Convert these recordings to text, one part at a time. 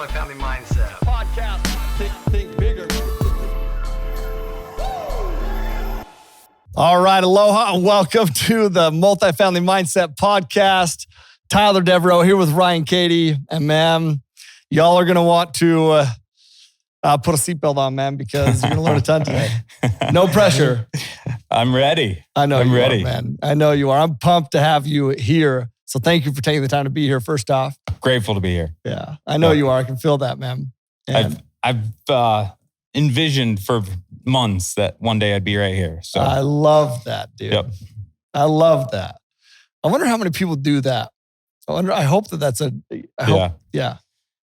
Multifamily Mindset Podcast. Think bigger. All right, aloha, and welcome to the Multifamily Mindset Podcast. Tyler Deveraux here with Ryan Cady, and man, y'all are gonna want to put a seatbelt on, man, because you're gonna learn a ton today. No pressure. I'm ready. I know I'm you ready. are, man. I know you are. I'm pumped to have you here. So thank you for taking the time to be here. First off, Grateful to be here. yeah, I know you are. I can feel that, man. And I've envisioned for months that one day I'd be right here. So I love that, dude. Yep. I love that. I wonder how many people do that. I hope that that's yeah. Yeah,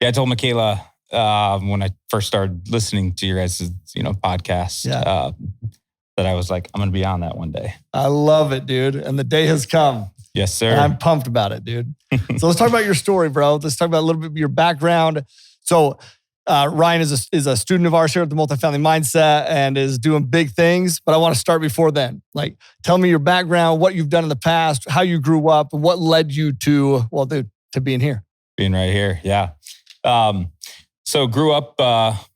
I told Michaela when I first started listening to your guys' podcast that I was like, I'm going to be on that one day. I love it, dude. And the day has come. Yes, sir. And I'm pumped about it, dude. So let's talk about your story, bro. Let's talk about a little bit of your background. So Ryan is a student of ours here at the Multifamily Mindset and is doing big things. But I want to start before then. Like, tell me your background, what you've done in the past, how you grew up, and what led you to being here. Being right here, yeah. So grew up,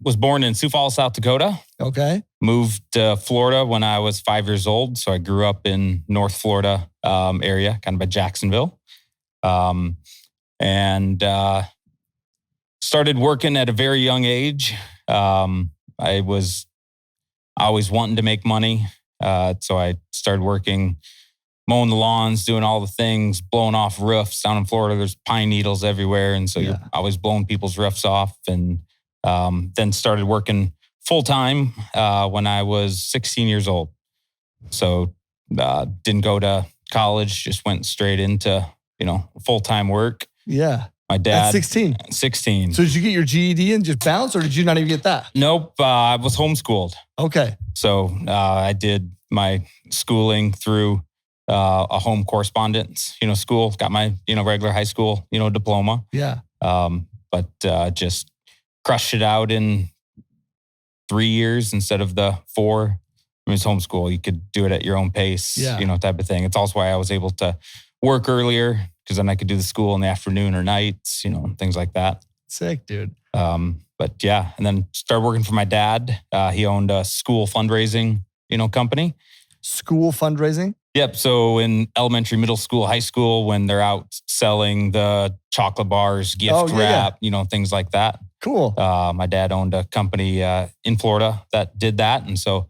was born in Sioux Falls, South Dakota. Okay. Moved to Florida when I was 5 years old. So I grew up in North Florida area, kind of by Jacksonville. And started working at a very young age. I was always wanting to make money. So I started working, mowing the lawns, doing all the things, blowing off roofs. Down in Florida, there's pine needles everywhere. And so you're always blowing people's roofs off. And then started working full-time when I was 16 years old. So didn't go to college, just went straight into, full-time work. Yeah. My dad. At 16? 16. So did you get your GED and just bounce, or did you not even get that? Nope. I was homeschooled. Okay. So I did my schooling through a home correspondence, school. Got my, regular high school, diploma. Yeah. But just crushed it out in 3 years instead of the 4. I mean, it's homeschool. You could do it at your own pace, type of thing. It's also why I was able to work earlier, because then I could do the school in the afternoon or nights, things like that. Sick, dude. But yeah, and then started working for my dad. He owned a school fundraising, company. School fundraising? Yep. So in elementary, middle school, high school, when they're out selling the chocolate bars, gift wrap, things like that. Cool. My dad owned a company in Florida that did that. And so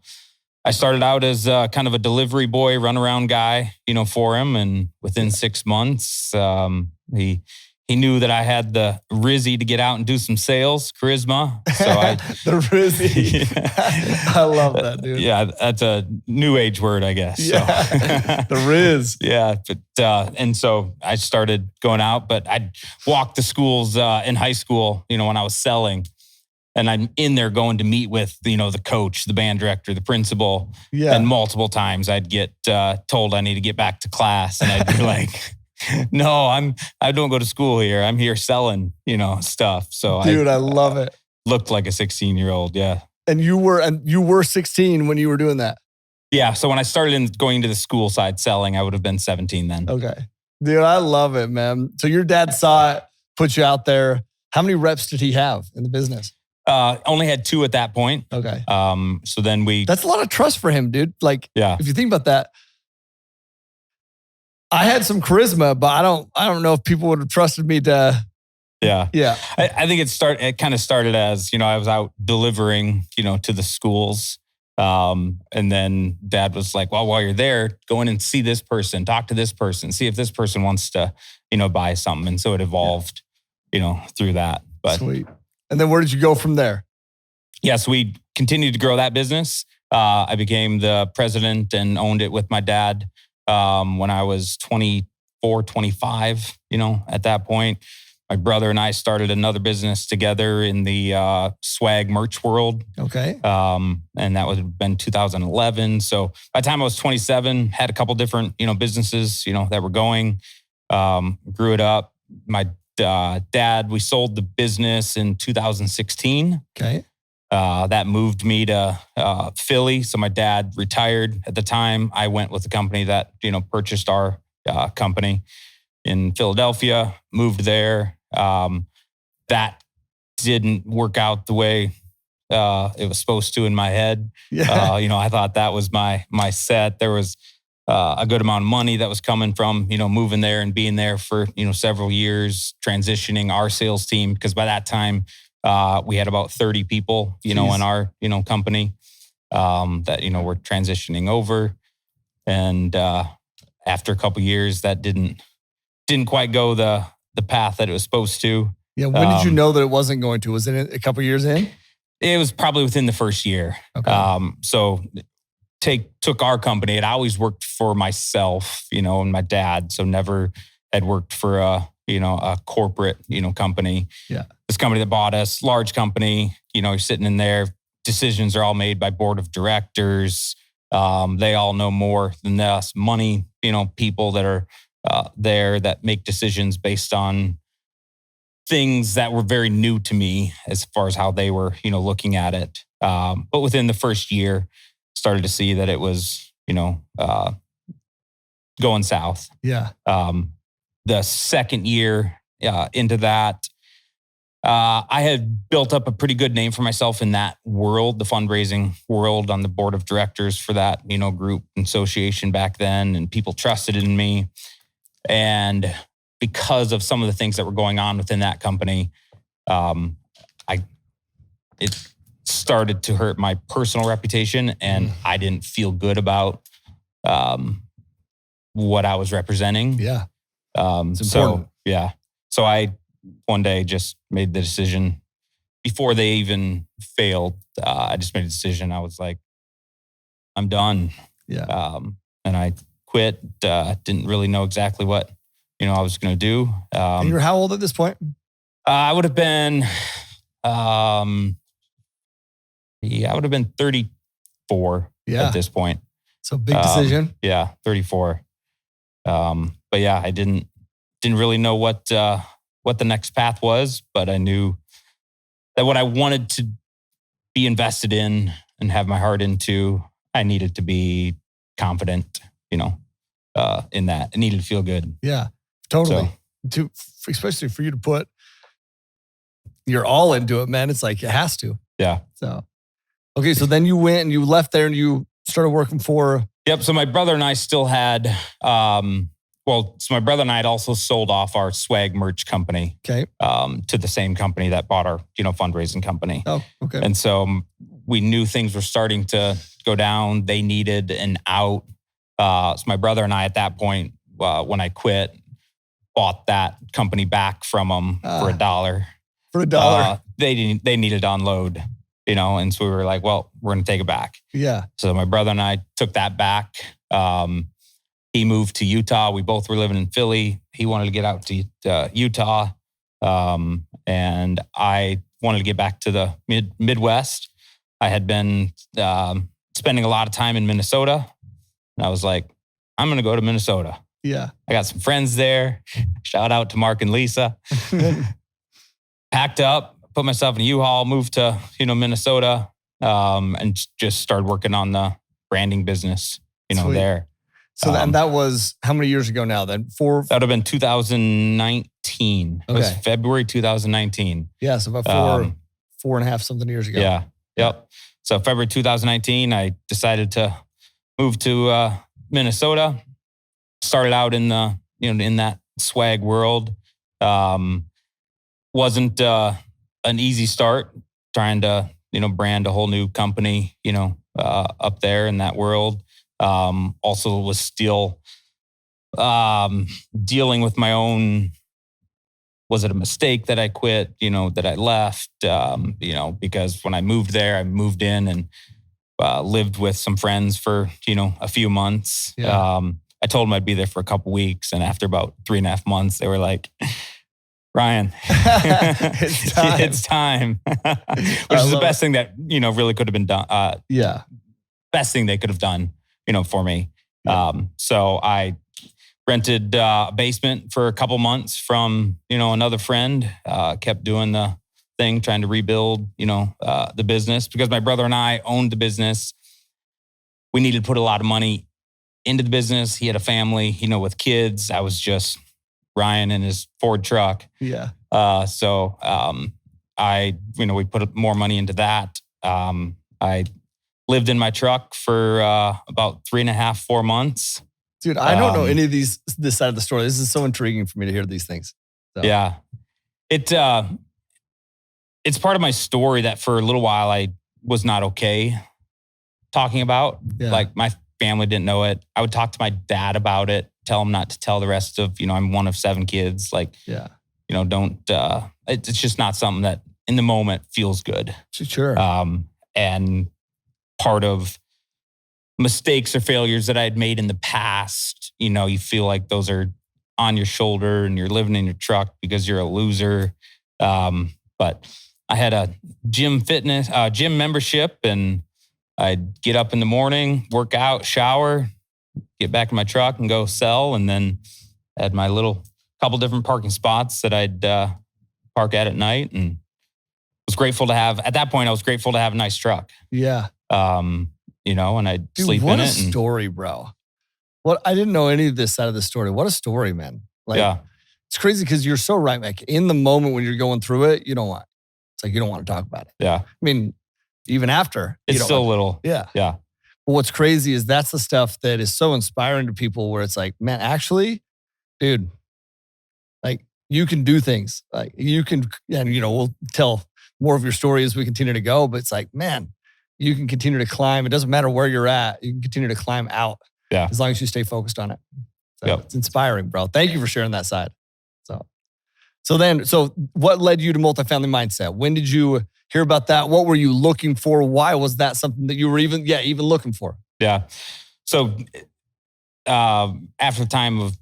I started out as kind of a delivery boy, runaround guy, for him. And within 6 months, he knew that I had the rizzy to get out and do some sales, charisma. So the rizzy. Yeah. I love that, dude. Yeah, that's a new age word, I guess. Yeah. So. The riz. Yeah. But, and so I started going out, but I'd walk the schools in high school, when I was selling. And I'm in there going to meet with, the coach, the band director, the principal. Yeah. And multiple times I'd get told I need to get back to class. And I'd be like, no, I don't go to school here. I'm here selling, stuff. So dude, I love it. Looked like a 16-year-old. Yeah. And you were 16 when you were doing that. Yeah. So when I started going to the school side selling, I would have been 17 then. Okay. Dude, I love it, man. So your dad saw it, put you out there. How many reps did he have in the business? Only had 2 at that point. Okay. So then that's a lot of trust for him, dude. Like, if you think about that, I had some charisma, but I don't know if people would have trusted me to. Yeah. Yeah. I think it kind of started as, I was out delivering, to the schools. And then dad was like, well, while you're there, go in and see this person, talk to this person, see if this person wants to, buy something. And so it evolved, through that. But sweet. And then where did you go from there? Yeah, so we continued to grow that business. I became the president and owned it with my dad when I was 24, 25, at that point. My brother and I started another business together in the swag merch world. Okay. And that would have been 2011. So by the time I was 27, had a couple different, businesses, that were going, grew it up. My dad, we sold the business in 2016. Okay. That moved me to Philly. So my dad retired at the time. I went with the company that, purchased our company in Philadelphia, moved there. That didn't work out the way it was supposed to in my head. Yeah. I thought that was my set. There was a good amount of money that was coming from, moving there and being there for, several years, transitioning our sales team. Because by that time, we had about 30 people, in our, company that, were transitioning over. And after a couple of years, that didn't quite go the path that it was supposed to. Yeah. When did you know that it wasn't going to? Was it a couple of years in? It was probably within the first year. Okay. So took our company. I'd always worked for myself, and my dad. So never had worked for a corporate, company. Yeah. This company that bought us, large company, you're sitting in there. Decisions are all made by board of directors. They all know more than us. Money, people that are there that make decisions based on things that were very new to me as far as how they were, looking at it. But within the first year, started to see that it was, going south. Yeah. The second year into that, I had built up a pretty good name for myself in that world, the fundraising world, on the board of directors for that, group and association back then, and people trusted in me. And because of some of the things that were going on within that company, it started to hurt my personal reputation, and I didn't feel good about what I was representing. Yeah. So I one day just made the decision before they even failed. I just made a decision. I was like, I'm done. Yeah. And I quit. Didn't really know exactly what, I was going to do. And you're how old at this point? I would have been, I would have been 34 at this point. So big decision. 34. But yeah, I didn't really know what the next path was, but I knew that what I wanted to be invested in and have my heart into, I needed to be confident, in that. I needed to feel good. Yeah, totally. Especially for you to put your all into it, man. It's like, it has to. Yeah. So, okay. So then you went and you left there and you started working for... Yep. So my brother and I still had, so my brother and I had also sold off our swag merch company to the same company that bought our, fundraising company. Oh, okay. And so we knew things were starting to go down. They needed an out. So my brother and I at that point, when I quit, bought that company back from them for $1. For $1? They needed to unload, and so we were like, well, we're going to take it back. Yeah. So my brother and I took that back. He moved to Utah. We both were living in Philly. He wanted to get out to Utah. And I wanted to get back to the Midwest. I had been spending a lot of time in Minnesota. And I was like, I'm going to go to Minnesota. Yeah. I got some friends there. Shout out to Mark and Lisa. Packed up, put myself in a U-Haul, moved to, Minnesota, and just started working on the branding business, Sweet. There. So that was how many years ago now then? That would have been 2019. It was February 2019. Yeah, so about 4.5 something years ago. Yeah. Yep. So February 2019, I decided to move to Minnesota. Started out in the in that swag world. Wasn't an easy start trying to brand a whole new company up there in that world. Also was still dealing with my own, was it a mistake that I quit, that I left, because when I moved there, I moved in and lived with some friends for, a few months. Yeah. I told them I'd be there for a couple weeks. And after about 3.5 months, they were like, Ryan, it's time. Which is the best thing that, really could have been done. Best thing they could have done, for me. Yeah. So I rented a basement for a couple months from, another friend, kept doing the thing, trying to rebuild, the business because my brother and I owned the business. We needed to put a lot of money into the business. He had a family, with kids. I was just Ryan in his Ford truck. Yeah. So we put more money into that. I lived in my truck for about 3.5, 4 months. Dude, I don't know any of this side of the story. This is so intriguing for me to hear these things. So. Yeah. It's part of my story that for a little while I was not okay talking about. Yeah. Like my family didn't know it. I would talk to my dad about it, tell him not to tell the rest of, I'm one of 7 kids. Like, don't, it's just not something that in the moment feels good. Sure. And part of mistakes or failures that I had made in the past, you feel like those are on your shoulder and you're living in your truck because you're a loser. But I had a gym membership, and I'd get up in the morning, work out, shower, get back in my truck and go sell. And then I had my little couple different parking spots that I'd park at night, and was grateful to have, at that point, I was grateful to have a nice truck. Yeah. And I'd sleep in it. What a story, bro. I didn't know any of this side of the story. What a story, man. Like, it's crazy because you're so right, Mike. In the moment when you're going through it, you don't want to talk about it. Yeah. I mean, even after. It's still a little. Yeah. Yeah. But what's crazy is that's the stuff that is so inspiring to people where it's like, man, actually, dude, like you can do things. Like you can, and we'll tell more of your story as we continue to go, but it's like, man, you can continue to climb. It doesn't matter where you're at. You can continue to climb out. Yeah. As long as you stay focused on it. So It's inspiring, bro. Thank you for sharing that side. So what led you to Multifamily Mindset? When did you hear about that? What were you looking for? Why was that something that you were even looking for? Yeah. So after the time of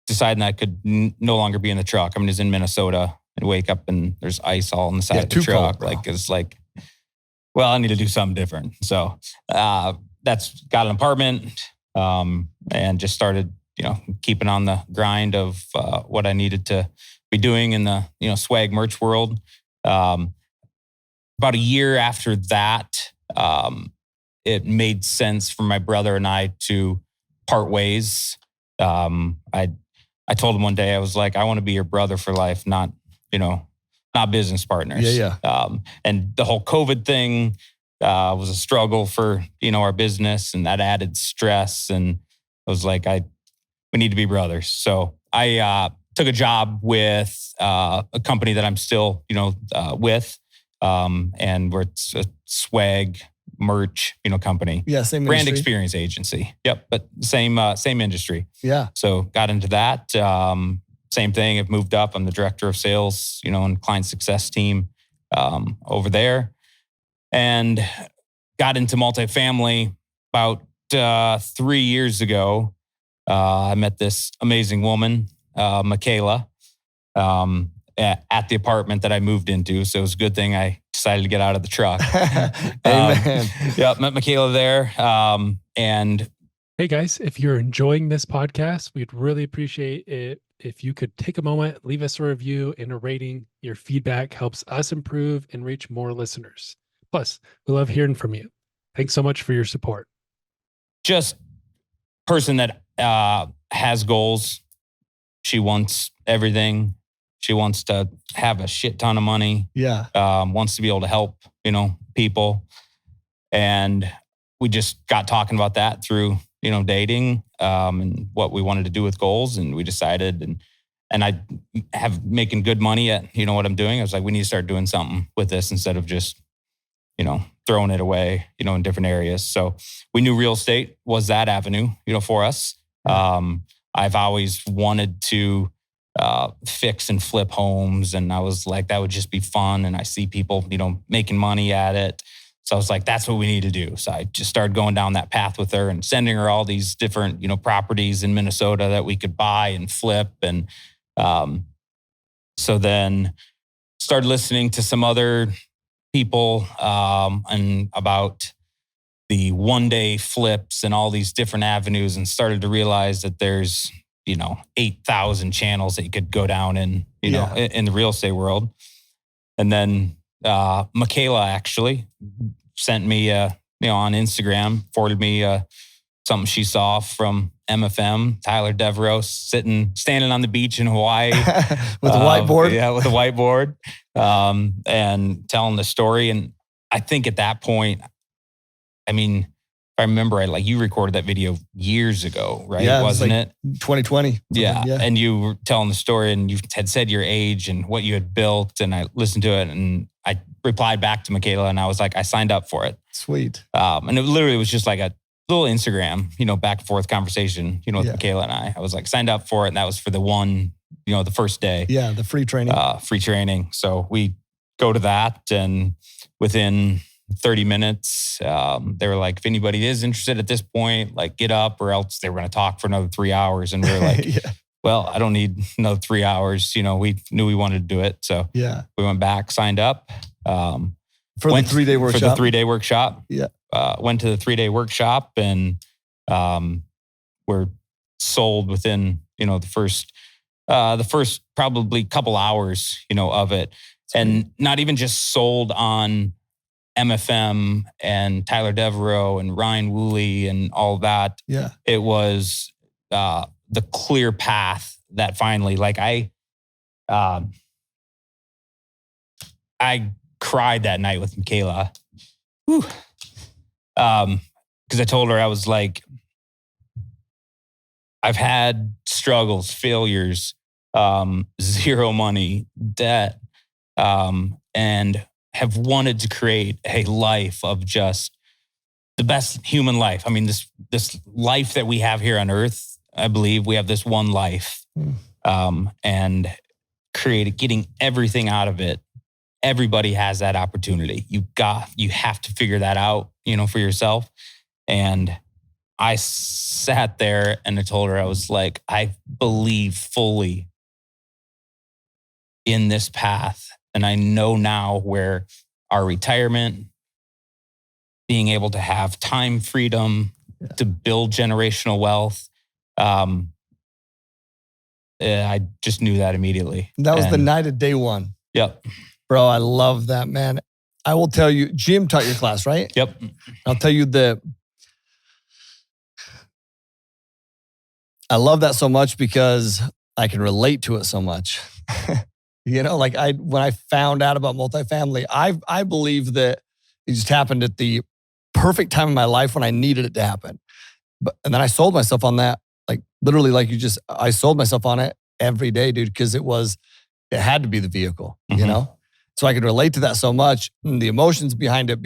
deciding I could no longer be in the truck, I was in Minnesota and wake up and there's ice all on the side of the truck. Cold, it's like, well, I need to do something different. So that's got an apartment and just started, keeping on the grind of what I needed to be doing in the, swag merch world. About a year after that, it made sense for my brother and I to part ways. I told him one day, I was like, I want to be your brother for life, not business partners. Yeah. And the whole COVID thing was a struggle for, our business, and that added stress. And I was like, we need to be brothers. So I took a job with a company that I'm still, with, and it's a swag merch, company. Yeah, same brand industry. Experience agency. Yep, but same industry. Yeah. So got into that. Same thing. I've moved up. I'm the director of sales, and client success team over there, and got into multifamily about 3 years ago. I met this amazing woman, Michaela, at the apartment that I moved into. So it was a good thing I decided to get out of the truck. Amen. Met Michaela there. And hey guys, if you're enjoying this podcast, we'd really appreciate it if you could take a moment, leave us a review and a rating. Your feedback helps us improve and reach more listeners. Plus, we love hearing from you. Thanks so much for your support. Just person that has goals. She wants everything. She wants to have a shit ton of money. Yeah. Wants to be able to help, people. And we just got talking about that through, dating, and what we wanted to do with goals. And we decided, and I have making good money at, what I'm doing. I was like, we need to start doing something with this instead of just, throwing it away, in different areas. So we knew real estate was that avenue, for us. I've always wanted to fix and flip homes. And I was like, that would just be fun. And I see people, making money at it. So I was like, that's what we need to do. So I just started going down that path with her and sending her all these different, properties in Minnesota that we could buy and flip. And so then started listening to some other people and about the one-day flips and all these different avenues, and started to realize that there's 8,000 channels that you could go down in, in the real estate world. And then Michaela actually sent me, on Instagram, forwarded me something she saw from MFM, Tyler Deveraux, standing on the beach in Hawaii. With a whiteboard. Yeah, with a whiteboard. And telling the story. And I think at that point, I mean, I remember you recorded that video years ago, right? Yeah, Wasn't it? 2020. Yeah. And you were telling the story and you had said your age and what you had built. And I listened to it and I replied back to Michaela and I was like, I signed up for it. Sweet. And it literally was just like a little Instagram, back and forth conversation, with Michaela and I. I was like, signed up for it. And that was for the one, the first day. Yeah, the free training. Free training. So we go to that and within 30 minutes, they were like, if anybody is interested at this point, get up or else they were going to talk for another 3 hours. And we were like, well, I don't need another 3 hours. We knew we wanted to do it. So we went back, signed up. For the 3-day workshop? For the 3-day workshop. Yeah. Went to the 3-day workshop and we're sold within, the first probably couple hours, of it. And not even just sold on MFM and Tyler Deveraux and Ryan Woolley and all that. Yeah. It was the clear path that finally, I cried that night with Michaela. Whew. Because I told her, I was like, I've had struggles, failures, zero money, debt, and have wanted to create a life of just the best human life. I mean, this life that we have here on earth, I believe we have this one life, and getting everything out of it. Everybody has that opportunity. You have to figure that out, for yourself. And I sat there and I told her, I was like, I believe fully in this path. And I know now where our retirement, being able to have time freedom to build generational wealth. I just knew that immediately. That was the night of day one. Yep. Bro, I love that, man. I will tell you, Jim taught your class, right? Yep. I'll tell you that I love that so much because I can relate to it so much. When I found out about multifamily, I believe that it just happened at the perfect time in my life when I needed it to happen. And then I sold myself on that, literally, I sold myself on it every day, dude, because it had to be the vehicle, So I could relate to that so much and the emotions behind it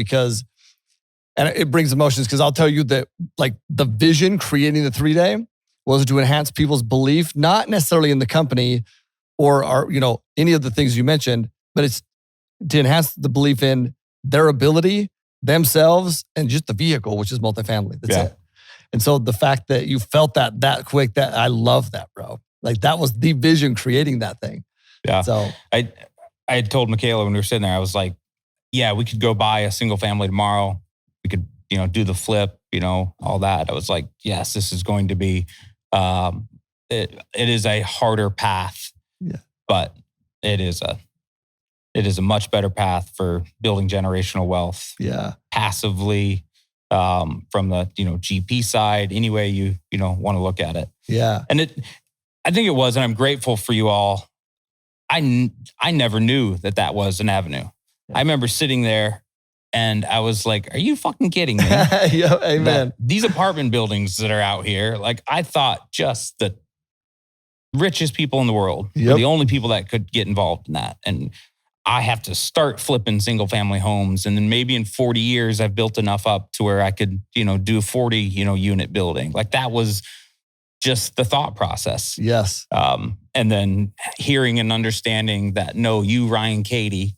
and it brings emotions because I'll tell you that the vision creating the 3-day was to enhance people's belief, not necessarily in the company or any of the things you mentioned, but it's to enhance the belief in their ability, themselves, and just the vehicle, which is multifamily. That's it. And so the fact that you felt that quick, that I love that, bro. That was the vision creating that thing. Yeah. So I had told Michaela when we were sitting there, I was like, yeah, we could go buy a single family tomorrow. We could, do the flip, all that. I was like, yes, this is going to be, it is a harder path, but it is a much better path for building generational wealth. Yeah. Passively, from the, GP side, any way you want to look at it. Yeah. And I think it was, and I'm grateful for you all. I never knew that was an avenue. I remember sitting there and I was like, are you fucking kidding me? Yeah, amen. These apartment buildings that are out here, I thought just the richest people in the world were the only people that could get involved in that. And I have to start flipping single family homes. And then maybe in 40 years, I've built enough up to where I could, do 40, unit building. That was just the thought process. Yes. And then hearing and understanding that, no, you, Ryan, Cady,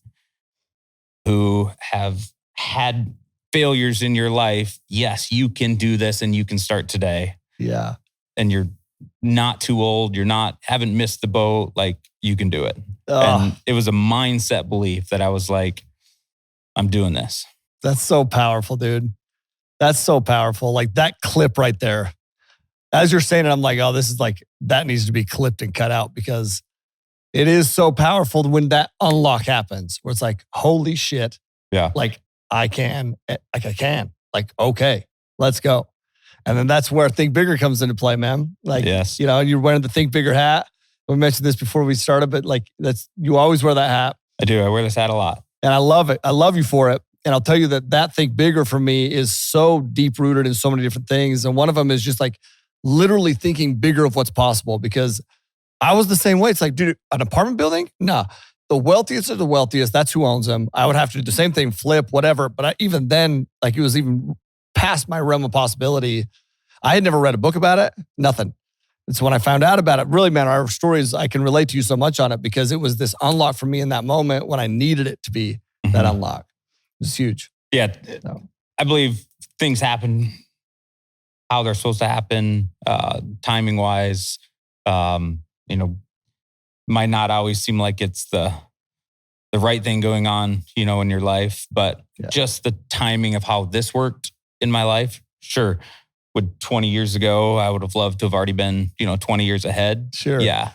who have had failures in your life, yes, you can do this and you can start today. Yeah. And you're not too old. Haven't missed the boat. You can do it. And it was a mindset belief that I was like, I'm doing this. That's so powerful, dude. That's so powerful. That clip right there. As you're saying it, I'm like, oh, this is that needs to be clipped and cut out because it is so powerful when that unlock happens where it's holy shit. Yeah. I can. Okay, let's go. And then that's where Think Bigger comes into play, man. Like, yes. you know, you're wearing the Think Bigger hat. We mentioned this before we started, but like you always wear that hat. I do. I wear this hat a lot. And I love it. I love you for it. And I'll tell you that Think Bigger for me is so deep rooted in so many different things. And one of them is just like literally thinking bigger of what's possible, because I was the same way. It's like, dude, an apartment building? No. The wealthiest of the wealthiest, that's who owns them. I would have to do the same thing, flip, whatever. But even then, like it was even past my realm of possibility. I had never read a book about it, nothing. It's when I found out about it. Really, man, our stories, I can relate to you so much on it because it was this unlock for me in that moment when I needed it to be that unlock. It was huge. Yeah. So. I believe things happen how they're supposed to happen, timing wise. You know, might not always seem like it's the right thing going on, you know, in your life, but just the timing of how this worked in my life. Sure. Would 20 years ago, I would have loved to have already been, you know, 20 years ahead. Sure. Yeah.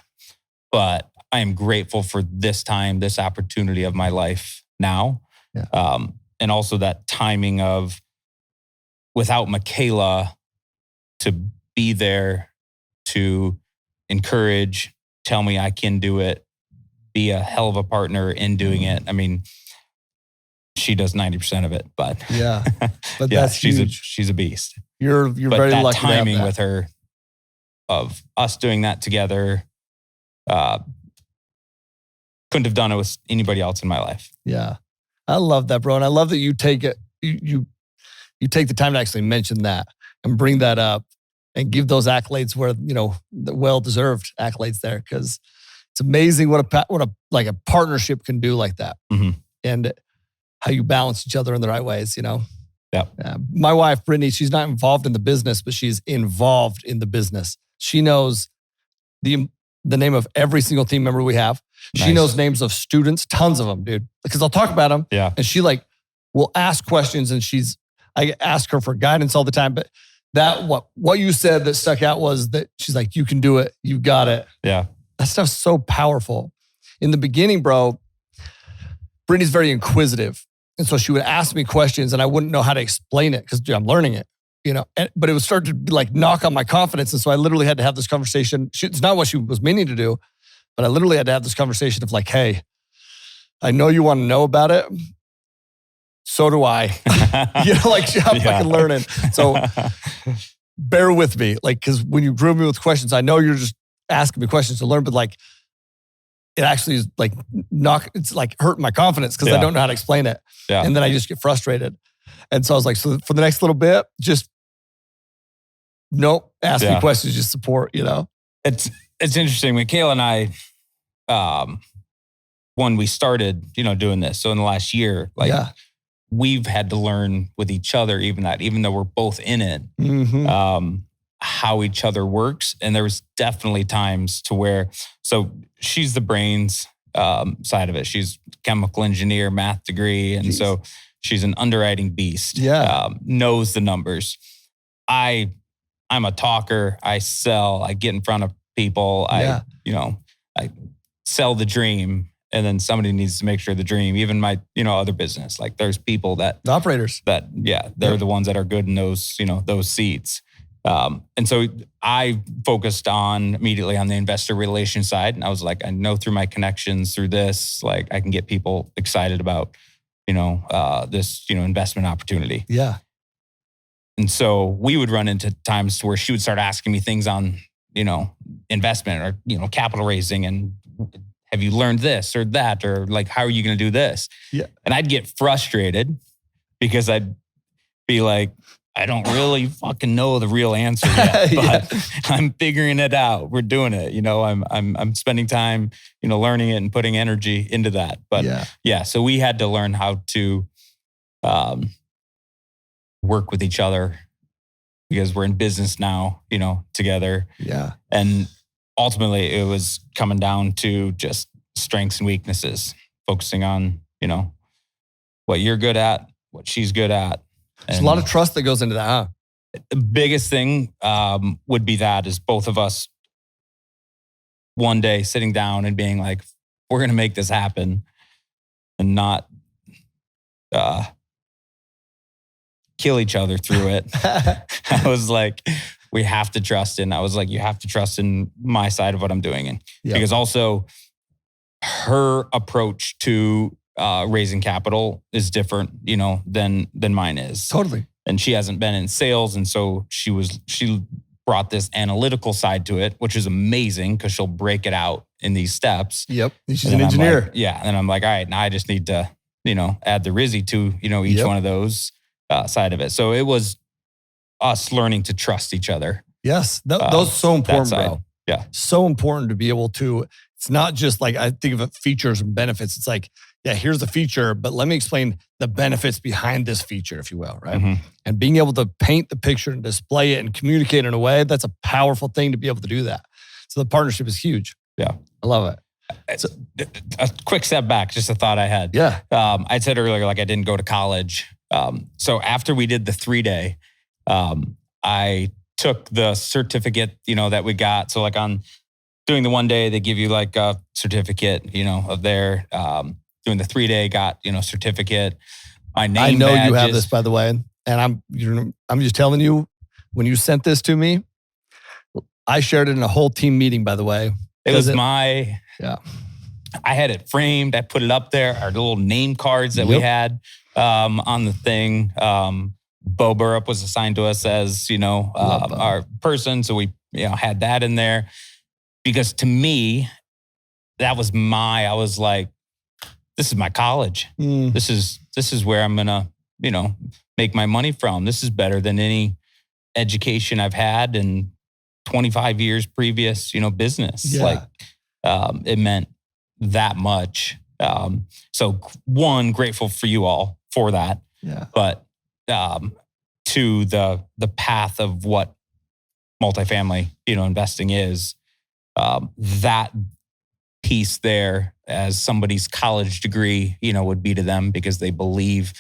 But I am grateful for this time, this opportunity of my life now. Yeah. And also that timing of without Michaela to be there to encourage, tell me I can do it, be a hell of a partner in doing it. I mean, she does 90% of it, but yeah, but yeah, that's huge. She's a beast. You're but very that lucky timing to have that. with her of us doing that together, couldn't have done it with anybody else in my life. Yeah. I love that, bro. And I love that you take it, you take the time to actually mention that and bring that up and give those accolades where, you know, the well-deserved accolades there. Because it's amazing what a partnership can do like that. Mm-hmm. And how you balance each other in the right ways, you know? Yeah. My wife, Brittany, she's not involved in the business, but she's involved in the business. She knows the name of every single team member we have. Nice. She knows names of students, tons of them, dude. Because I'll talk about them. Yeah. And she like will ask questions, and I ask her for guidance all the time. But that what you said that stuck out was that she's like, you can do it. You got it. Yeah. That stuff's so powerful. In the beginning, bro, Brittany's very inquisitive. And so she would ask me questions and I wouldn't know how to explain it because I'm learning it, you know, but it would start to like knock on my confidence. And so I literally had to have this conversation. It's not what she was meaning to do, but I literally had to have this conversation of like, hey, I know you want to know about it. So do I. You know, like I'm fucking learning. So bear with me. Like, because when you grill me with questions, I know you're just asking me questions to learn, but like, it actually is like it's like hurting my confidence because I don't know how to explain it. Yeah. And then I just get frustrated. And so I was like, so for the next little bit, just ask me questions, just support, you know? It's interesting. Michaela and I, when we started, you know, doing this, so in the last year, like we've had to learn with each other, even though we're both in it, how each other works. And there was definitely times to where, so she's the brains side of it. She's chemical engineer, math degree. And so she's an underwriting beast. Yeah. Knows the numbers. I'm a talker. I sell, I get in front of people. I sell the dream. And then somebody needs to make sure the dream, even my, you know, other business, like there's people the operators they're the ones that are good in those, you know, those seats. And so I focused immediately on the investor relations side. And I was like, I know through my connections through this, like I can get people excited about, you know, this, you know, investment opportunity. Yeah. And so we would run into times where she would start asking me things on, you know, investment or, you know, capital raising and have you learned this or that? Or like, how are you going to do this? Yeah. And I'd get frustrated because I'd be like, I don't really fucking know the real answer yet, but I'm figuring it out. We're doing it. You know, I'm spending time, you know, learning it and putting energy into that. But so we had to learn how to work with each other because we're in business now, you know, together. Yeah. And ultimately it was coming down to just strengths and weaknesses, focusing on, you know, what you're good at, what she's good at. There's a lot of trust that goes into that, huh? The biggest thing would be that is both of us one day sitting down and being like, we're going to make this happen and not kill each other through it. I was like, we have to trust in. I was like, you have to trust in my side of what I'm doing. And because also her approach to raising capital is different, than mine is. Totally. And she hasn't been in sales. And so she brought this analytical side to it, which is amazing because she'll break it out in these steps. Yep. She's an engineer. And I'm like, all right, now I just need to, add the Rizzy to, each one of those side of it. So it was us learning to trust each other. Yes. Those so important, bro. Yeah. So important to be able to, it's not just like, I think of it features and benefits. It's like, yeah, here's the feature, but let me explain the benefits behind this feature, if you will, right? Mm-hmm. And being able to paint the picture and display it and communicate in a way, that's a powerful thing to be able to do that. So the partnership is huge. Yeah. I love it. So, a quick step back, just a thought I had. Yeah. I said earlier, like I didn't go to college. So after we did the 3-day, I took the certificate, that we got. So like on doing the 1 day, they give you like a certificate, of their, doing the 3-day, got, certificate. My name I know badges. you have this, by the way. And I'm just telling you, when you sent this to me, I shared it in a whole team meeting, by the way. It was yeah. I had it framed. I put it up there. Our little name cards that we had on the thing. Bo Burrup was assigned to us as, our person. So we, had that in there. Because to me, that was I was like, this is my college. This is where I'm gonna, make my money from. This is better than any education I've had in 25 years previous, business. Yeah. Like, it meant that much. So one, grateful for you all for that. Yeah. But to the path of what multifamily, investing is, that piece there as somebody's college degree, would be to them because they believe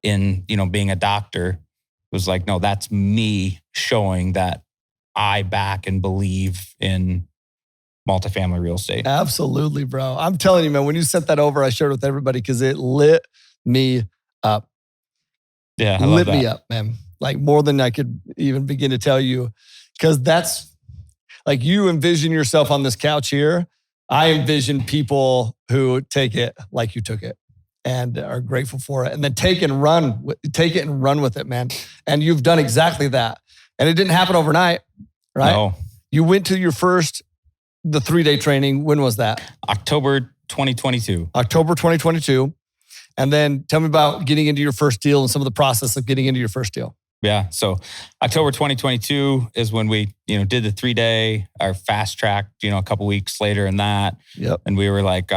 in, being a doctor. It was like, no, that's me showing that I back and believe in multifamily real estate. Absolutely, bro. I'm telling you, man, when you sent that over, I shared it with everybody because it lit me up. Yeah, lit me up, man. Like more than I could even begin to tell you. Because that's like you envision yourself on this couch here. I envision people who take it like you took it and are grateful for it, and then take it and run with it, man. And you've done exactly that. And it didn't happen overnight, right? No. You went to the 3-day training. When was that? October 2022. October 2022. And then tell me about getting into your first deal and some of the process of getting into your first deal. Yeah. So October 2022 is when we, did the 3-day, our fast track, a couple weeks later in that. Yep. And we were like,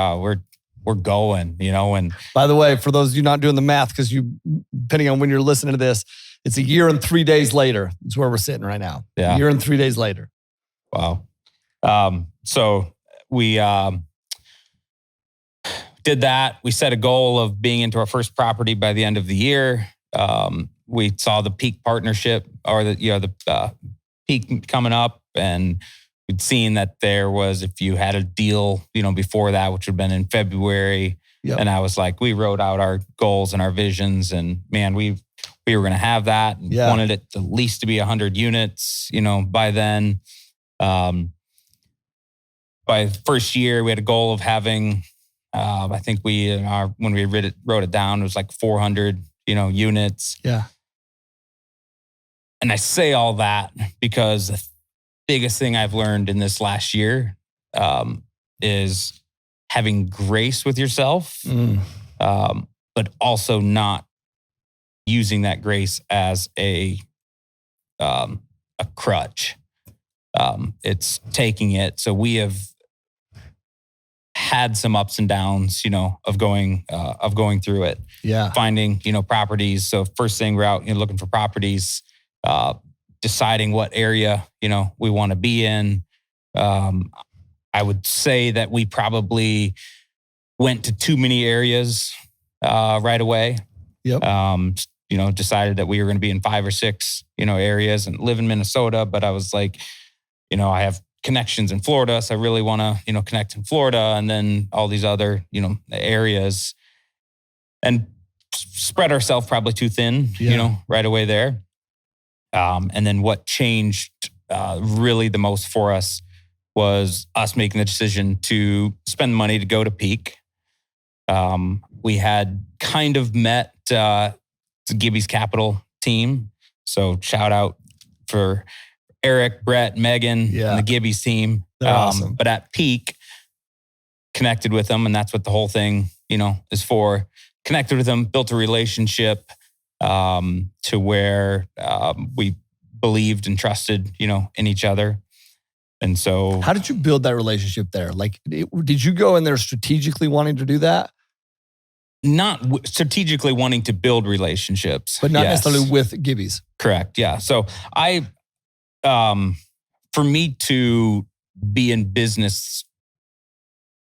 we're going, and by the way, for those of you not doing the math, because depending on when you're listening to this, it's a year and 3 days later. It's where we're sitting right now. Yeah. A year and 3 days later. Wow. So we did that. We set a goal of being into our first property by the end of the year. We saw the peak partnership or the peak coming up, and we'd seen that there was, if you had a deal, before that, which would have been in February. Yep. And I was like, we wrote out our goals and our visions, and man, we were going to have that. And wanted it at least to be 100 units, by then. By the first year, we had a goal of having, I think when we wrote it down, it was like 400, units. Yeah. And I say all that because the biggest thing I've learned in this last year is having grace with yourself, but also not using that grace as a crutch. It's taking it. So we have had some ups and downs, of going through it. Yeah. Finding, properties. So first thing, we're out, looking for properties, deciding what area, we want to be in. I would say that we probably went to too many areas right away. Yep. Decided that we were going to be in 5 or 6, areas, and live in Minnesota. But I was like, I have connections in Florida, so I really want to, connect in Florida, and then all these other, areas. And spread ourselves probably too thin, right away there. And then what changed really the most for us was us making the decision to spend money to go to Peak. We had kind of met Gibby's Capital team. So shout out for Eric, Brett, Megan, and the Gibby's team. They're awesome. But at Peak, connected with them, and that's what the whole thing, is for. Connected with them, built a relationship to where we believed and trusted, in each other. And so, how did you build that relationship there? Like, did you go in there strategically wanting to do that? Not strategically wanting to build relationships, but not necessarily with Gibby's. Correct. Yeah. So for me to be in business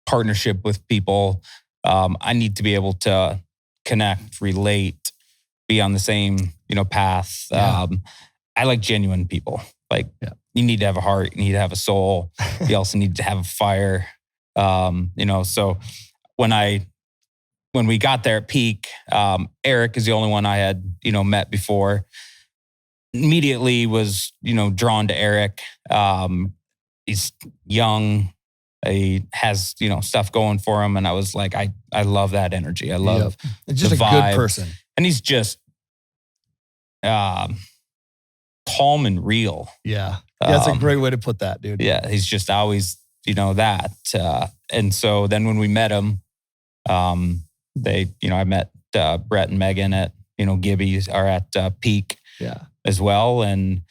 partnership with people, I need to be able to connect, relate, be on the same, path. Yeah. I like genuine people. Like, you need to have a heart, you need to have a soul. You also need to have a fire. So when we got there at Peak, Eric is the only one I had, met before. Immediately was, drawn to Eric. He's young. He has, stuff going for him. And I was like, I love that energy. I love It's just the a vibe. good person. And he's just calm and real. Yeah. That's a great way to put that, dude. Yeah. He's just always, that. And so then when we met him, I met Brett and Megan at, Gibby's or at Peak as well. And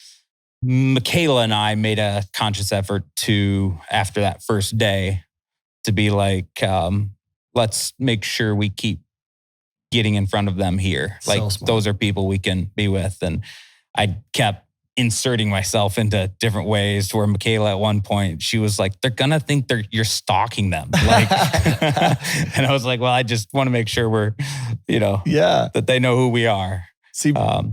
Michaela and I made a conscious effort to, after that first day, to be like, let's make sure we keep getting in front of them here. Like, those are people we can be with. And I kept inserting myself into different ways to where Michaela at one point, she was like, they're going to think you're stalking them. Like, and I was like, well, I just want to make sure we're, that they know who we are. See, I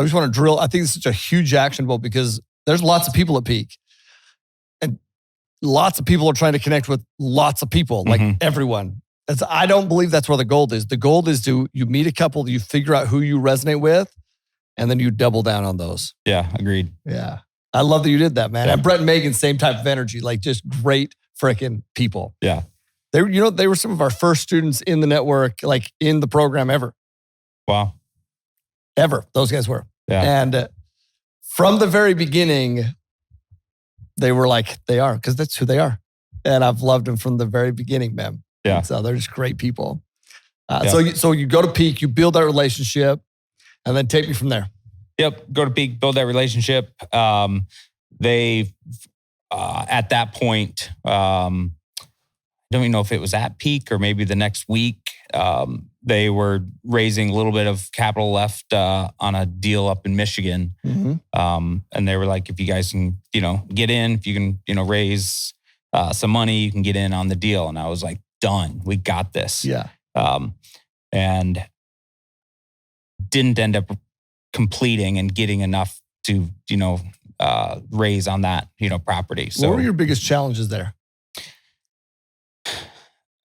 just want to drill. I think it's such a huge actionable because there's lots of people at Peak and lots of people are trying to connect with lots of people, like everyone. I don't believe that's where the goal is. The goal is you meet a couple, you figure out who you resonate with, and then you double down on those. Yeah, agreed. Yeah. I love that you did that, man. Yeah. And Brett and Megan, same type of energy, like just great freaking people. Yeah. They were some of our first students in the network, like in the program ever. Wow. Ever. Those guys were. Yeah. And from the very beginning, they were like, they are, because that's who they are. And I've loved them from the very beginning, man. Yeah. And so they're just great people. So you go to Peak, you build that relationship, and then take me from there. Yep. Go to Peak, build that relationship. They, at that point, I don't even know if it was at Peak or maybe the next week, they were raising a little bit of capital left on a deal up in Michigan. And they were like, if you guys can, get in, if you can, raise some money, you can get in on the deal. And I was like, done. We got this. Yeah. And didn't end up completing and getting enough to, raise on that, property. So what were your biggest challenges there?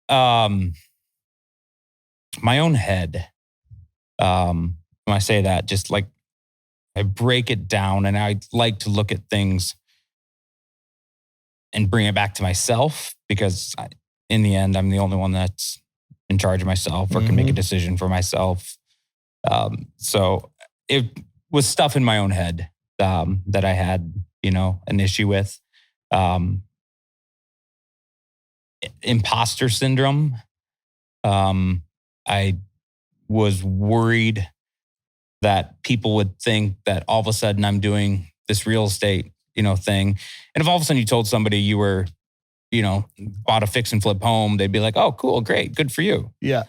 My own head. When I say that, just like I break it down and I like to look at things and bring it back to myself because in the end, I'm the only one that's in charge of myself or can make a decision for myself. So it was stuff in my own head that I had, an issue with. Imposter syndrome. I was worried that people would think that all of a sudden I'm doing this real estate, thing. And if all of a sudden you told somebody you were, bought a fix and flip home, they'd be like, oh, cool, great, good for you. Yeah.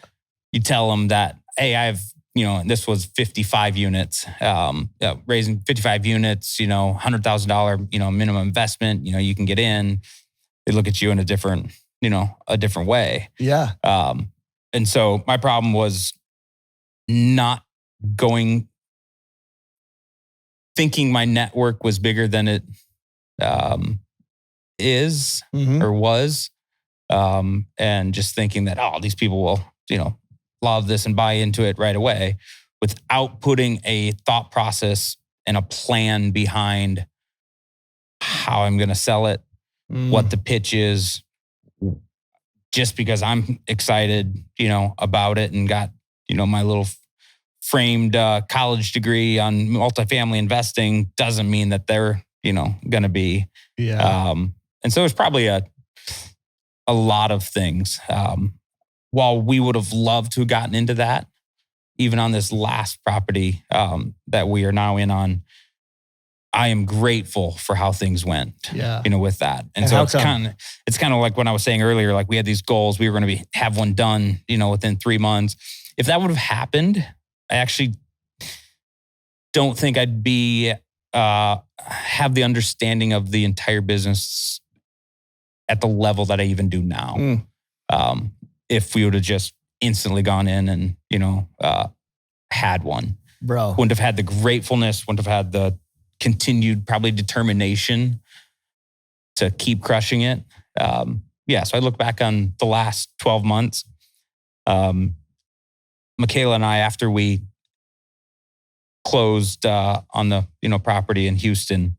You tell them that, hey, I've, this was 55 units, raising 55 units, $100,000, minimum investment, you can get in. They look at you in a different way. Yeah. And so my problem was not thinking my network was bigger than it is or was, and just thinking that, these people will, love this and buy into it right away without putting a thought process and a plan behind how I'm going to sell it, what the pitch is, just because I'm excited, about it and got, my little framed college degree on multifamily investing doesn't mean that they're, going to be. Yeah. And so it's probably a lot of things. While we would have loved to have gotten into that, even on this last property that we are now in on, I am grateful for how things went, with that. And so it's kind of like when I was saying earlier, like we had these goals, we were going to have one done, within 3 months. If that would have happened, I actually don't think I'd be, have the understanding of the entire business at the level that I even do now. If we would have just instantly gone in and, had one. Bro. Wouldn't have had the gratefulness, wouldn't have had the continued probably determination to keep crushing it. So I look back on the last 12 months. Michaela and I, after we closed on the property in Houston,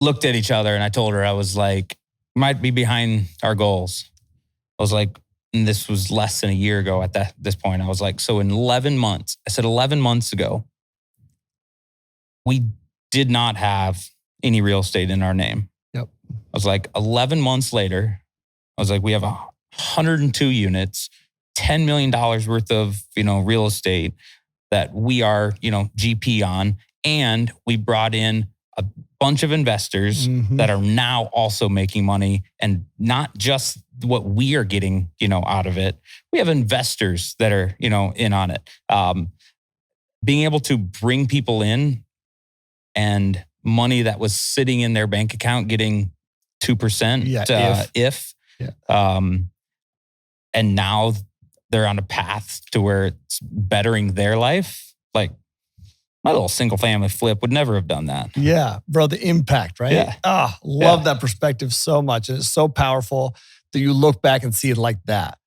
looked at each other and I told her, I was like, might be behind our goals. I was like, and this was less than a year ago at this point. I was like, so in 11 months, I said 11 months ago, we did not have any real estate in our name. Yep. I was like, 11 months later, I was like, we have 102 units, $10 million worth of, real estate that we are, GP on. And we brought in a bunch of investors that are now also making money, and not just what we are getting, out of it. We have investors that are, in on it. Being able to bring people in and money that was sitting in their bank account getting 2%, and now they're on a path to where it's bettering their life. Like my little single family flip would never have done that. Yeah, bro, the impact, right? Yeah. Love that perspective so much. And it's so powerful that you look back and see it like that.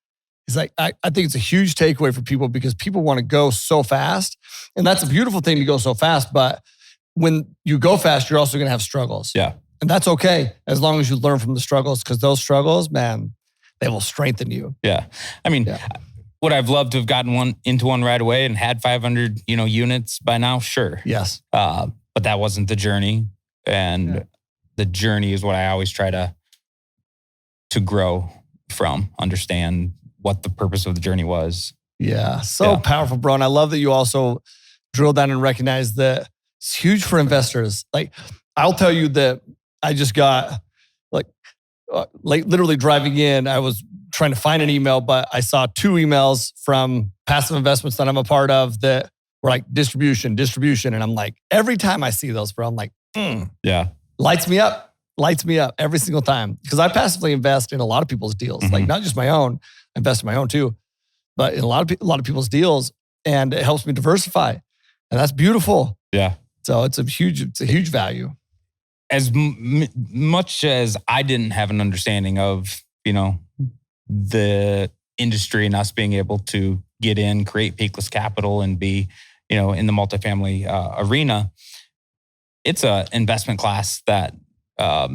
It's like, I think it's a huge takeaway for people, because people want to go so fast. And that's a beautiful thing to go so fast. But when you go fast, you're also going to have struggles. Yeah. And that's okay, as long as you learn from the struggles, because those struggles, man, they will strengthen you. Yeah. I mean, would I've loved to have gotten into one right away and had 500, units by now? Sure. Yes. But that wasn't the journey. And the journey is what I always try to grow from, understand what the purpose of the journey was. Yeah. So powerful, bro. And I love that you also drill down and recognize that it's huge for investors. Like, I'll tell you that I just got literally driving in, I was trying to find an email, but I saw 2 emails from passive investments that I'm a part of that were like distribution. And I'm like, every time I see those, bro, I'm like, lights me up every single time. Because I passively invest in a lot of people's deals, like not just my own, I invest in my own too, but in a lot of people's deals, and it helps me diversify. And that's beautiful. Yeah. So it's a huge value. As much as I didn't have an understanding of, the industry and us being able to get in, create peakless capital and be, in the multifamily arena, it's an investment class that a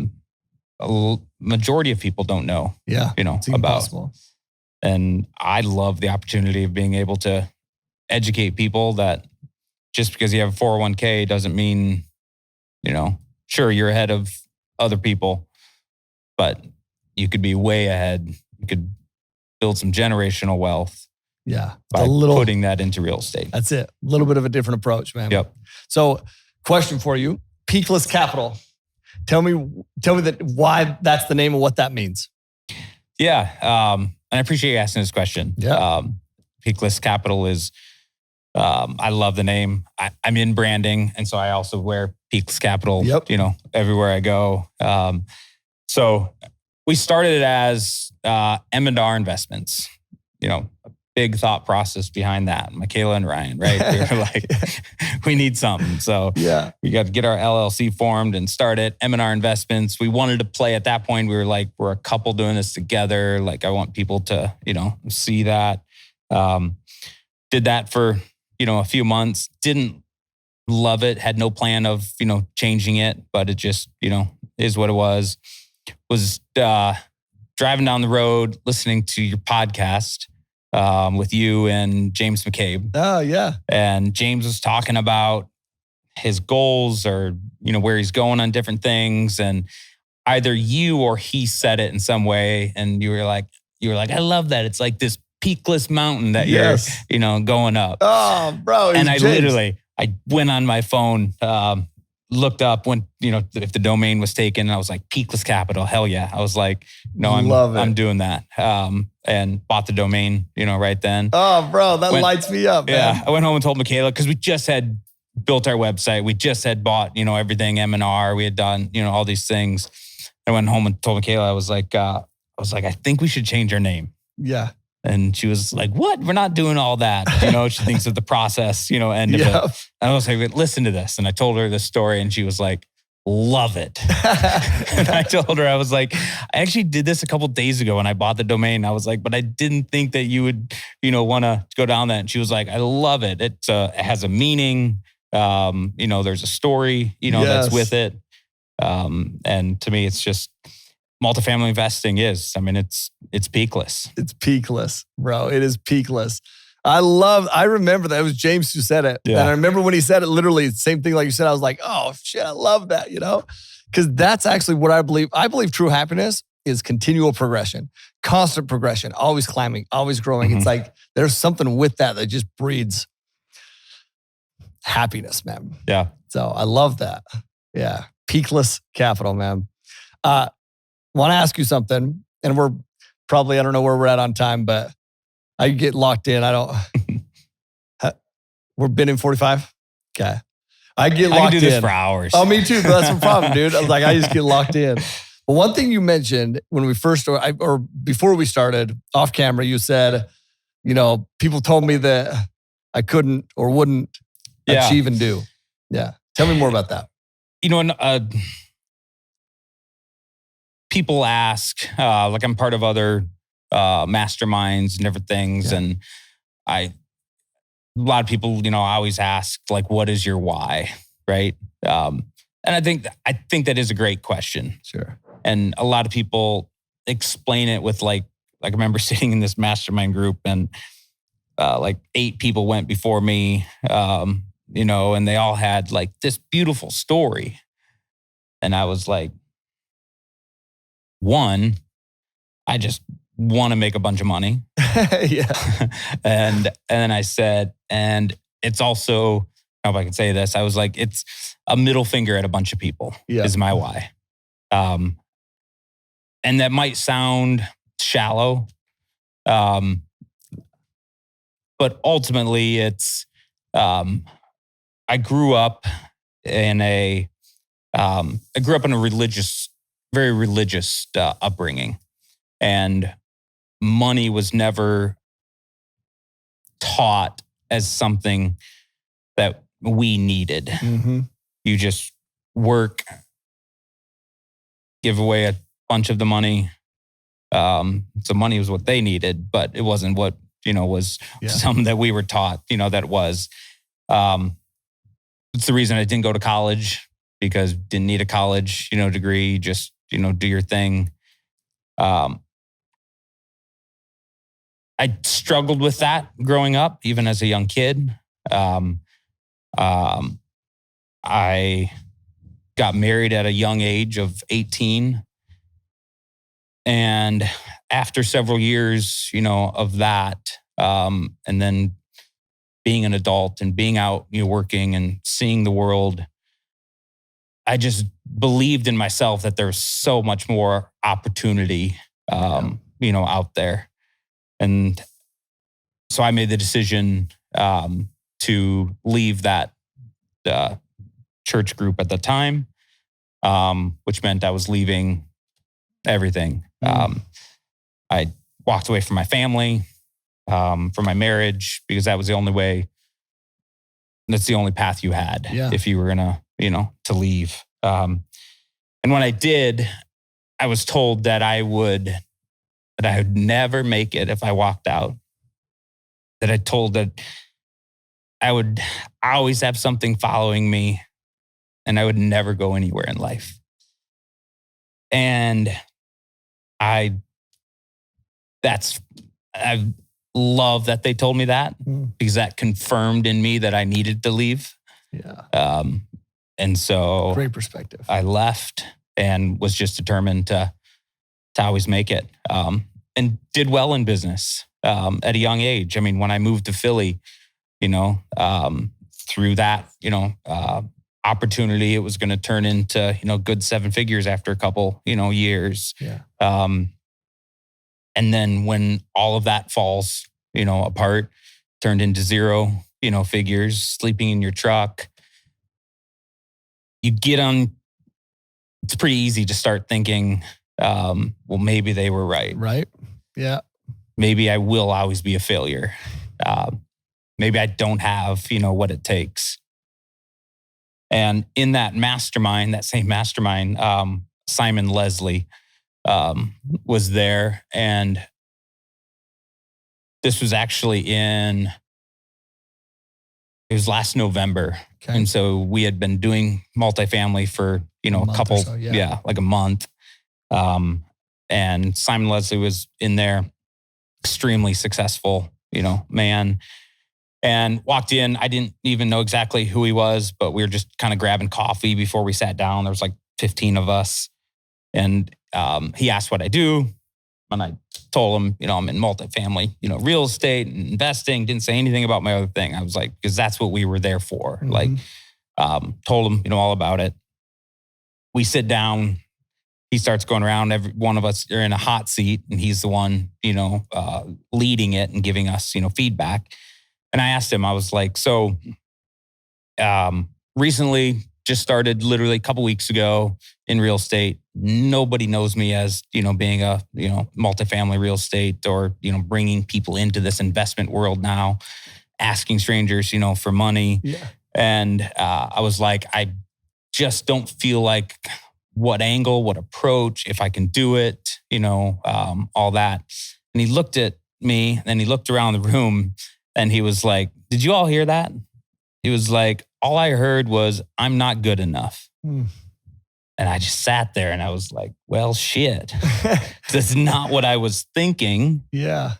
majority of people don't know, it's about. impossible. And I love the opportunity of being able to educate people that just because you have a 401k doesn't mean, sure, you're ahead of other people, but you could be way ahead. You could build some generational wealth. Yeah. By putting that into real estate. That's it. A little bit of a different approach, man. Yep. So, question for you, peakless capital. Tell me that why that's the name and what that means. Yeah. And I appreciate you asking this question. Yeah. Peakless capital is, I love the name. I'm in branding. And so I also wear peakless capital, everywhere I go. So we started it as M&R Investments, big thought process behind that. Michaela and Ryan, right? They were like, we need something. So we got to get our LLC formed and start it. M&R Investments. We wanted to play at that point. We were like, we're a couple doing this together. Like, I want people to, see that. Did that for, a few months. Didn't love it. Had no plan of, changing it, but it just, is what it was. Was driving down the road, listening to your podcast with you and James McCabe. Oh, yeah. And James was talking about his goals or, where he's going on different things. And either you or he said it in some way. And you were like, I love that. It's like this peakless mountain that you're, going up. Oh, bro. And I went on my phone, looked up when, if the domain was taken, and I was like, Peakless Capital, hell yeah. I was like, no, I'm doing that. And bought the domain, right then. Oh, bro, that lights me up, man. Yeah, I went home and told Michaela, because we just had built our website. We just had bought, everything M&R. We had done, all these things. I went home and told Michaela, I was like, I think we should change our name. Yeah. And she was like, what? We're not doing all that. She thinks of the process, end of it. And I was like, listen to this. And I told her this story and she was like, love it. And I told her, I was like, I actually did this a couple of days ago when I bought the domain. I was like, but I didn't think that you would, want to go down that. And she was like, I love it. It has a meaning. There's a story, that's with it. And to me, it's just, multifamily investing is. I mean, it's peakless. It's peakless, bro. It is peakless. I remember that. It was James who said it. Yeah. And I remember when he said it, literally the same thing like you said, I was like, oh shit, I love that, Because that's actually what I believe. I believe true happiness is continual progression, constant progression, always climbing, always growing. It's like there's something with that just breeds happiness, man. Yeah. So I love that. Yeah. Peakless capital, man. Want to ask you something, and we're probably, I don't know where we're at on time, but I get locked in. We're been in 45? Okay. I get locked in. I can do this for hours. Oh, me too. But that's the problem, dude. I was like, I just get locked in. But one thing you mentioned when we first, or before we started off camera, you said, people told me that I couldn't or wouldn't achieve and do. Yeah. Tell me more about that. People ask, like I'm part of other masterminds and different things. Yeah. And a lot of people, always ask, like, what is your why? Right. And I think that is a great question. Sure. And a lot of people explain it with like I remember sitting in this mastermind group and like 8 people went before me, and they all had like this beautiful story. And I was like, one, I just want to make a bunch of money. Yeah. And then I said, and it's also, I don't know if I can say this, I was like, it's a middle finger at a bunch of people is my why. And that might sound shallow. But ultimately it's, I grew up in a very religious upbringing, and money was never taught as something that we needed. Mm-hmm. You just work, give away a bunch of the money. So money was what they needed, but it wasn't what, was something that we were taught, that it was. It's the reason I didn't go to college, because didn't need a college, degree, just, do your thing. I struggled with that growing up, even as a young kid. I got married at a young age of 18. And after several years, of that, and then being an adult and being out, working and seeing the world, I just believed in myself that there's so much more opportunity, out there. And so I made the decision to leave that church group at the time, which meant I was leaving everything. I walked away from my family, for my marriage, because that was the only way. That's the only path you had if you were gonna, to leave. And when I did, I was told that I would never make it if I walked out. That I told that I would always have something following me, and I would never go anywhere in life. And I love that they told me that, because that confirmed in me that I needed to leave. Yeah. And so great perspective. I left and was just determined to always make it, and did well in business at a young age. I mean, when I moved to Philly, through that, opportunity, it was going to turn into, good 7 figures after a couple, years. Yeah. And then when all of that falls, apart, turned into 0, figures, sleeping in your truck, you get on, it's pretty easy to start thinking, well, maybe they were right. Right. Yeah. Maybe I will always be a failure. Maybe I don't have, what it takes. And in that same mastermind, Simon Leslie was there. And this was actually it was last November. Okay. And so we had been doing multifamily for, a couple, like a month. And Simon Leslie was in there, extremely successful, man. And walked in, I didn't even know exactly who he was, but we were just kind of grabbing coffee before we sat down. There was like 15 of us. And he asked what I do. And I told him, I'm in multifamily, real estate and investing. Didn't say anything about my other thing. I was like, because that's what we were there for. Mm-hmm. Like, told him, all about it. We sit down. He starts going around. Every one of us are in a hot seat, and he's the one, leading it and giving us, feedback. And I asked him, I was like, so recently just started literally a couple weeks ago in real estate. Nobody knows me as, being a, multifamily real estate or, bringing people into this investment world now, asking strangers, for money. Yeah. And I was like, I just don't feel like what angle, what approach, if I can do it, all that. And he looked at me and he looked around the room. And he was like, did you all hear that? He was like, all I heard was, I'm not good enough. And I just sat there and I was like, well, shit. That's not what I was thinking. Yeah.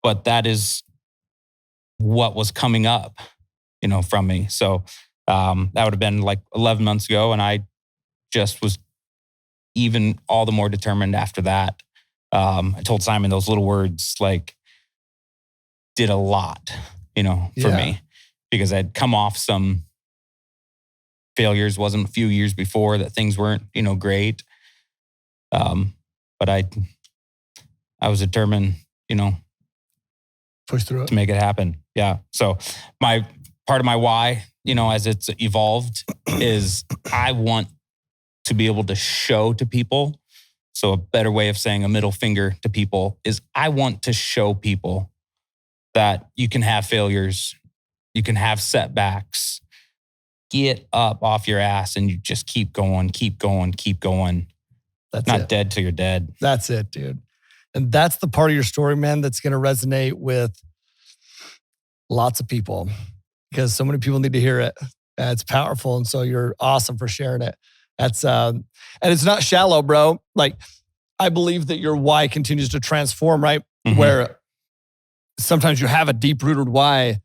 But that is what was coming up, from me. So that would have been like 11 months ago. And I just was even all the more determined after that. I told Simon those little words, like, did a lot, for me, because I'd come off some failures. Wasn't a few years before that things weren't, great. But I was determined, push through it to make it happen. Yeah. So part of my why, as it's evolved is I want to be able to show to people. So a better way of saying a middle finger to people is I want to show people that you can have failures, you can have setbacks, get up off your ass and you just keep going, keep going, keep going. That's not it. dead till you're dead. That's it, dude. And that's the part of your story, man, that's going to resonate with lots of people because so many people need to hear it. It's powerful. And so you're awesome for sharing it. That's, and it's not shallow, bro. Like, I believe that your why continues to transform, right? Mm-hmm. Where sometimes you have a deep-rooted why,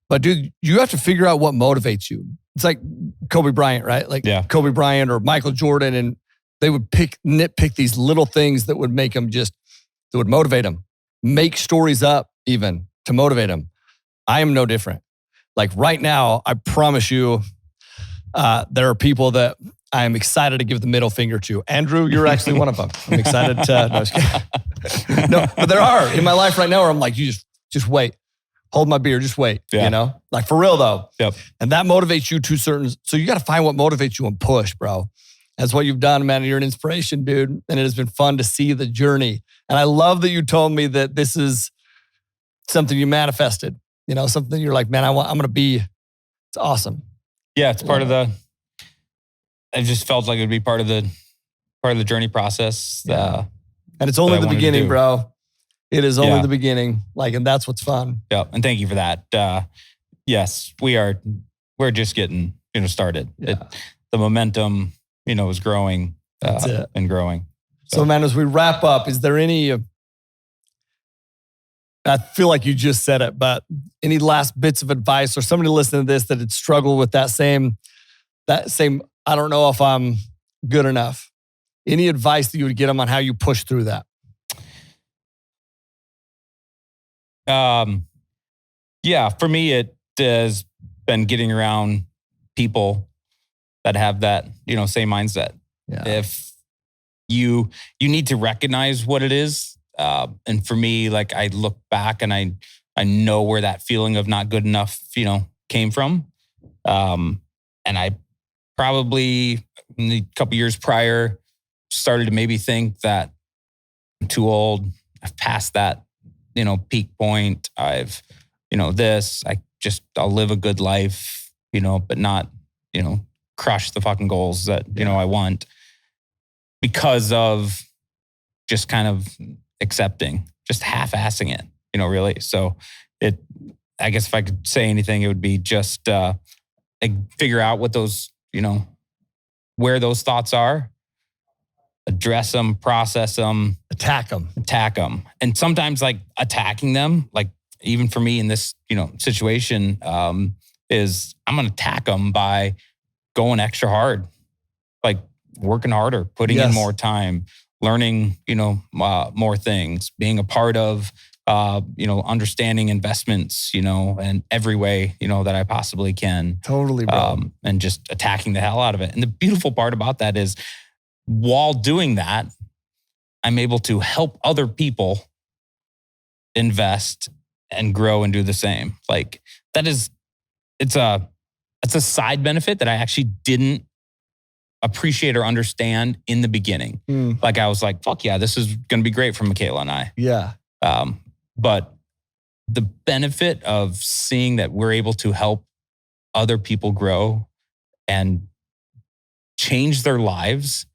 but dude, you have to figure out what motivates you. It's like Kobe Bryant, right? Like Kobe Bryant or Michael Jordan, and they would nitpick these little things that would make them that would motivate them. Make stories up even to motivate them. I am no different. Like right now, I promise you, there are people that I am excited to give the middle finger to. Andrew, you're actually one of them. I'm excited to, no, just kidding. No, but there are in my life right now where I'm like, you just wait. Hold my beer, just wait, Like for real though. Yep. And that motivates you to so you got to find what motivates you and push, bro. That's what you've done, man. You're an inspiration, dude. And it has been fun to see the journey. And I love that you told me that this is something you manifested, something you're like, man, I'm going to be. It's awesome. Yeah, it's part of I just felt like it would be part of the journey process. Yeah. And it's only the beginning, bro. It is only the beginning. And that's what's fun. Yeah. And thank you for that. Yes, we're just getting, started. Yeah. The momentum, is growing That's it. and growing. So, man, as we wrap up, is there any, I feel like you just said it, but any last bits of advice or somebody listening to this that had struggled with that same, I don't know if I'm good enough. Any advice that you would give them on how you push through that? Yeah, for me, it has been getting around people that have that, same mindset. Yeah. If you need to recognize what it is. And for me, I look back and I know where that feeling of not good enough, came from. And I probably a couple years prior started to maybe think that I'm too old. I've passed that, peak point. I've, I'll live a good life, but not, crush the fucking goals that, I want because of just kind of accepting, just half-assing it, really. So I guess if I could say anything, it would be just figure out what those, where those thoughts are, address them, process them, attack them. And sometimes attacking them, even for me in this, situation, is I'm going to attack them by going extra hard, working harder, putting in more time, learning, more things, being a part of, understanding investments, in every way, that I possibly can. Totally, bro. And just attacking the hell out of it. And the beautiful part about that is while doing that, I'm able to help other people invest and grow and do the same. It's a side benefit that I actually didn't appreciate or understand in the beginning. I was like, fuck yeah, this is going to be great for Michaela and I. Yeah. But the benefit of seeing that we're able to help other people grow and change their lives,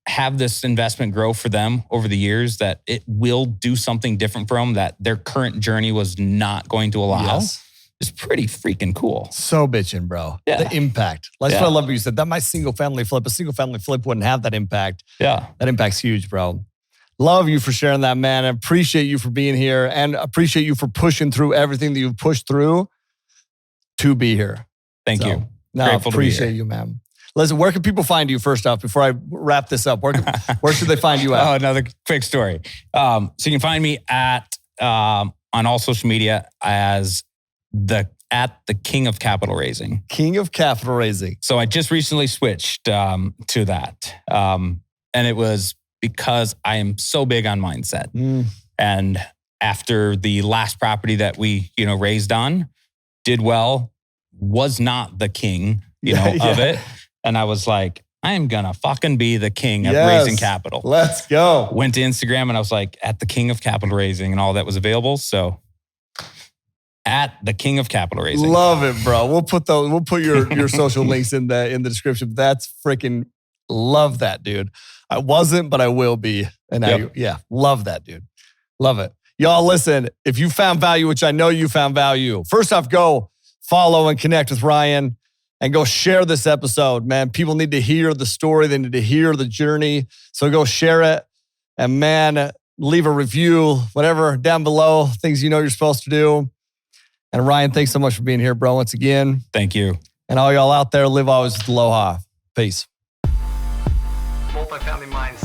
have this investment grow for them over the years, that it will do something different for them that their current journey was not going to allow. Yes. It's pretty freaking cool. So bitching, bro. Yeah. The impact. That's what I love what you said. That my single family flip. A single family flip wouldn't have that impact. Yeah. That impact's huge, bro. Love you for sharing that, man. I appreciate you for being here and appreciate you for pushing through everything that you've pushed through to be here. Thank you. No, Grateful to be appreciate here. you, man. Listen, where can people find you first off before I wrap this up? Where should they find you at? Oh, another quick story. So you can find me at on all social media as the King of Capital Raising. King of Capital Raising. So I just recently switched to that. And it was because I am so big on mindset. And after the last property that we, raised on, did well, was not the king, of it. And I was like, I am going to fucking be the king of raising capital. Let's go. Went to Instagram and I was like, at the King of Capital Raising, and all that was available. So at the King of Capital Raising. Love it, bro. We'll put your social links in the description. That's freaking love that, dude. I wasn't, but I will be. And love that, dude. Love it. Y'all, listen, if you found value, which I know you found value, first off, go follow and connect with Ryan and go share this episode, man. People need to hear the story. They need to hear the journey. So go share it. And man, leave a review, whatever, down below, things you're supposed to do. And Ryan, thanks so much for being here, bro, once again. Thank you. And all y'all out there, live always with aloha. Peace. Multifamily Mindset.